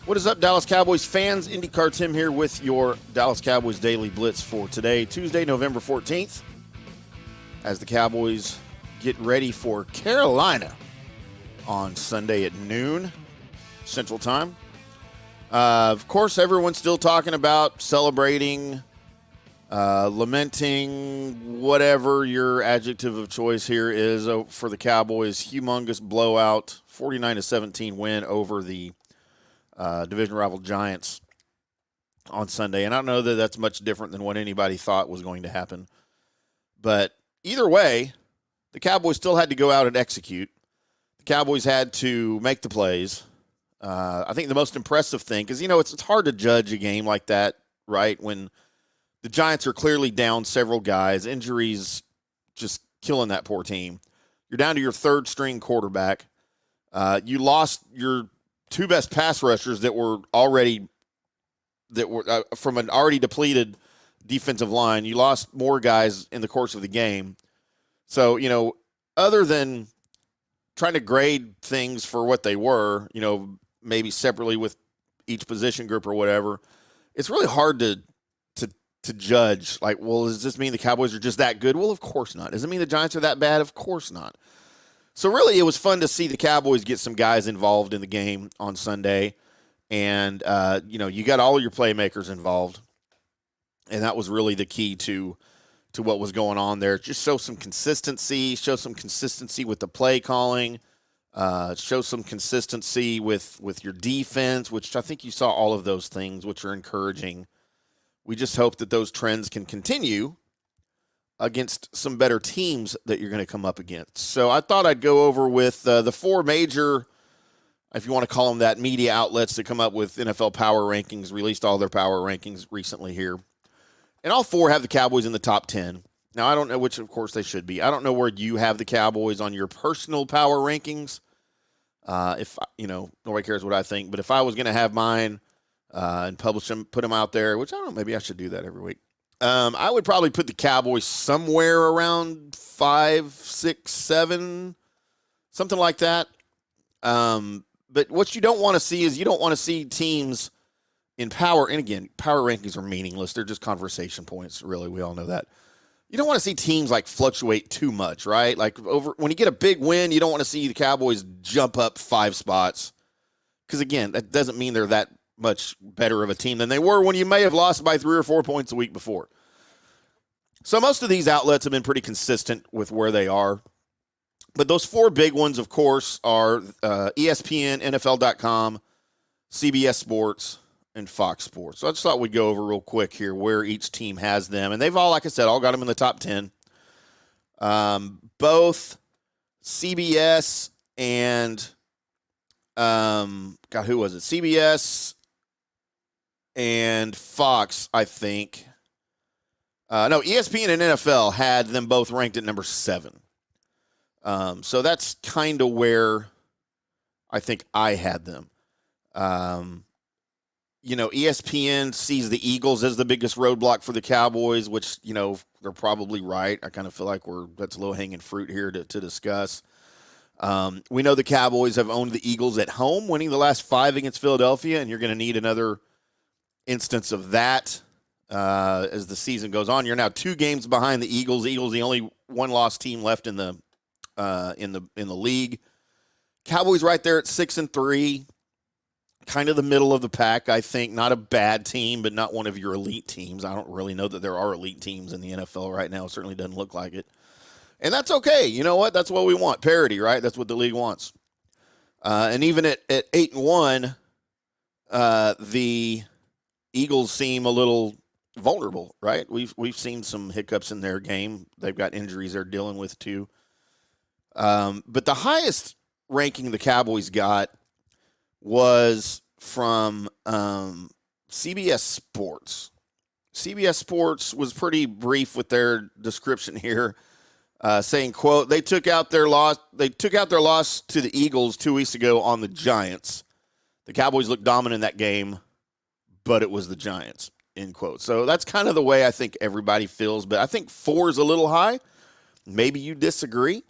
What is up, Dallas Cowboys fans? IndyCar Tim here with your Dallas Cowboys Daily Blitz for today, Tuesday, November 14th, as the Cowboys get ready for Carolina on Sunday at noon Central Time. Of course, everyone's still talking about celebrating, lamenting, whatever your adjective of choice here is for the Cowboys' humongous blowout, 49-17 win over the division rival Giants on Sunday. And I don't know that that's much different than what anybody thought was going to happen. But either way, the Cowboys still had to go out and execute. The Cowboys had to make the plays. I think the most impressive thing, because, it's hard to judge a game like that, right, when the Giants are clearly down several guys, injuries just killing that poor team. You're down to your third-string quarterback. You lost your two best pass rushers that were from an already depleted defensive line. You lost more guys in the course of the game. So, other than trying to grade things for what they were, maybe separately with each position group or whatever, it's really hard to judge. Like, well, does this mean the Cowboys are just that good? Well, of course not. Does it mean the Giants are that bad? Of course not. So really, it was fun to see the Cowboys get some guys involved in the game on Sunday. And, you got all of your playmakers involved. And that was really the key to what was going on there. Just show some consistency with the play calling, show some consistency with your defense, which I think you saw all of those things, which are encouraging. We just hope that those trends can continue against some better teams that you're going to come up against. So I thought I'd go over with the four major, if you want to call them that, media outlets that come up with NFL power rankings, released all their power rankings recently here. And all four have the Cowboys in the top 10. Now, I don't know which, of course, they should be. I don't know where you have the Cowboys on your personal power rankings. If nobody cares what I think. But if I was going to have mine and publish them, put them out there, which I don't know, maybe I should do that every week. I would probably put the Cowboys somewhere around 5, 6, 7, something like that. But what you don't want to see is you don't want to see teams in power. And again, power rankings are meaningless. They're just conversation points, really. We all know that. You don't want to see teams fluctuate too much, right? When you get a big win, you don't want to see the Cowboys jump up 5 spots. Because again, that doesn't mean they're that much better of a team than they were when you may have lost by 3 or 4 points a week before. So most of these outlets have been pretty consistent with where they are. But those 4 big ones, of course, are ESPN, NFL.com, CBS Sports, and Fox Sports. So I just thought we'd go over real quick here where each team has them. And they've all, like I said, all got them in the top 10. Both CBS and, who was it? CBS and Fox, I think. ESPN and NFL had them both ranked at number 7. So that's kind of where I think I had them. ESPN sees the Eagles as the biggest roadblock for the Cowboys, which, they're probably right. I kind of feel like that's low-hanging fruit here to discuss. We know the Cowboys have owned the Eagles at home, winning the last 5 against Philadelphia, and you're going to need another instance of that as the season goes on. You're now 2 games behind the Eagles. The Eagles, the only one-loss team left in the league. Cowboys right there at 6-3, kind of the middle of the pack. I think not a bad team, but not one of your elite teams. I don't really know that there are elite teams in the NFL right now. It certainly doesn't look like it, and that's okay. You know what? That's what we want. Parity, right? That's what the league wants. And even at 8-1, the Eagles seem a little vulnerable, right? We've seen some hiccups in their game. They've got injuries they're dealing with too. But the highest ranking the Cowboys got was from CBS Sports. CBS Sports was pretty brief with their description here, saying, quote, they took out their loss to the Eagles 2 weeks ago on the Giants. The Cowboys looked dominant in that game, but it was the Giants, end quote. So that's kind of the way I think everybody feels, but I think 4 is a little high. Maybe you disagree.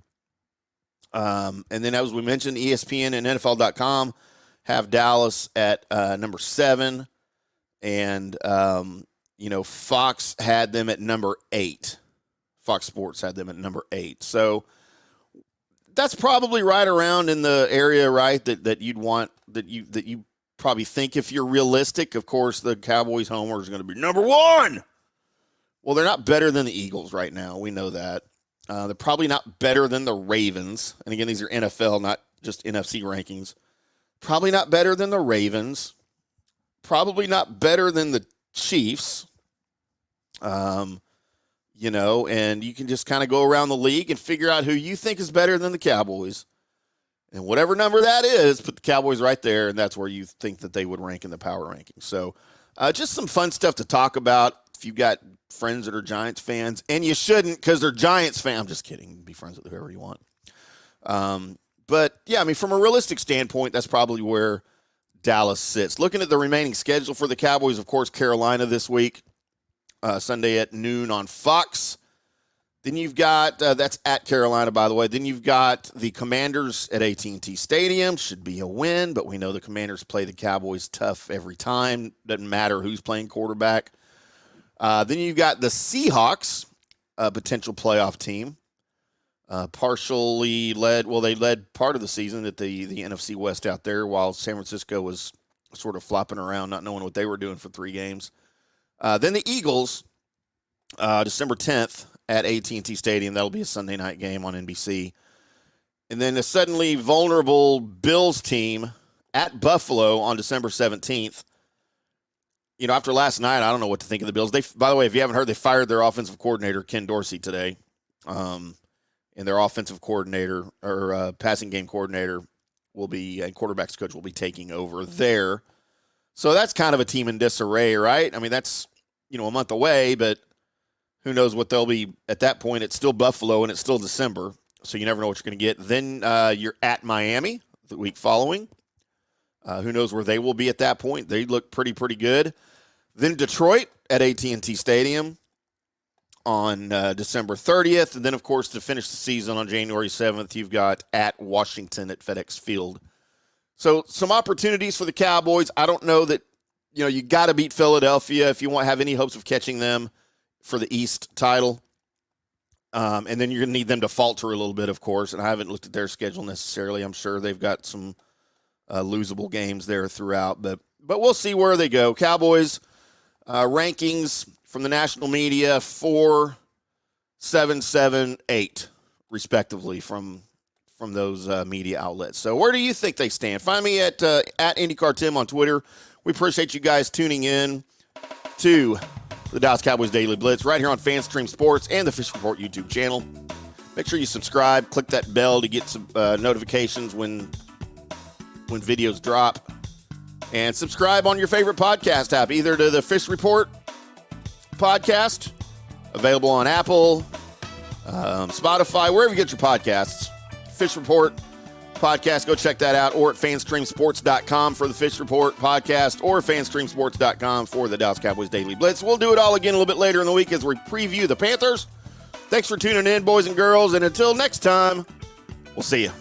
And then, as we mentioned, ESPN and NFL.com have Dallas at number 7, and Fox had them at number 8. Fox Sports had them at number 8. So that's probably right around in the area, right? That you'd want, that you probably think, if you're realistic. Of course, the Cowboys homer is going to be number 1. Well, they're not better than the Eagles right now. We know that. They're probably not better than the Ravens. And again, these are NFL, not just NFC rankings. Probably not better than the Ravens. Probably not better than the Chiefs. And you can just kind of go around the league and figure out who you think is better than the Cowboys. And whatever number that is, put the Cowboys right there, and that's where you think that they would rank in the power rankings. So just some fun stuff to talk about if you've got friends that are Giants fans. And you shouldn't, because they're Giants fans. I'm just kidding. Be friends with whoever you want. But, yeah, I mean, from a realistic standpoint, that's probably where Dallas sits. Looking at the remaining schedule for the Cowboys, of course, Carolina this week, Sunday at noon on Fox. Then you've got, that's at Carolina, by the way. Then you've got the Commanders at AT&T Stadium. Should be a win, but we know the Commanders play the Cowboys tough every time. Doesn't matter who's playing quarterback. Then you've got the Seahawks, a potential playoff team. Partially led, well, they led part of the season at the NFC West out there, while San Francisco was sort of flopping around, not knowing what they were doing for 3 games. Then the Eagles, December 10th at AT&T Stadium. That'll be a Sunday night game on NBC. And then the suddenly vulnerable Bills team at Buffalo on December 17th. After last night, I don't know what to think of the Bills. By the way, if you haven't heard, they fired their offensive coordinator, Ken Dorsey, today. And their offensive coordinator, or passing game coordinator, and quarterback's coach will be taking over there. So that's kind of a team in disarray, right? I mean, that's, a month away, but who knows what they'll be at that point. It's still Buffalo, and it's still December, so you never know what you're going to get. Then you're at Miami the week following. Who knows where they will be at that point. They look pretty good. Then Detroit at AT&T Stadium on December 30th. And then, of course, to finish the season on January 7th, you've got at Washington at FedEx Field. So some opportunities for the Cowboys. I don't know that, you got to beat Philadelphia if you have any hopes of catching them for the East title. And then you're going to need them to falter a little bit, of course. And I haven't looked at their schedule necessarily. I'm sure they've got some losable games there throughout. But we'll see where they go. Cowboys rankings from the national media, 4, 7, 7, 8, respectively, from those media outlets. So where do you think they stand? Find me at IndyCar Tim on Twitter. We appreciate you guys tuning in to the Dallas Cowboys Daily Blitz right here on FanStream Sports and the Fish Report YouTube channel. Make sure you subscribe, click that bell to get some notifications when videos drop, and subscribe on your favorite podcast app, either to the Fish Report podcast, available on Apple, Spotify, wherever you get your podcasts. Fish Report podcast, go check that out, or at fanstreamsports.com for the Fish Report podcast, or fanstreamsports.com for the Dallas Cowboys Daily Blitz. We'll do it all again a little bit later in the week as we preview the Panthers. Thanks for tuning in, boys and girls, and until next time, we'll see you.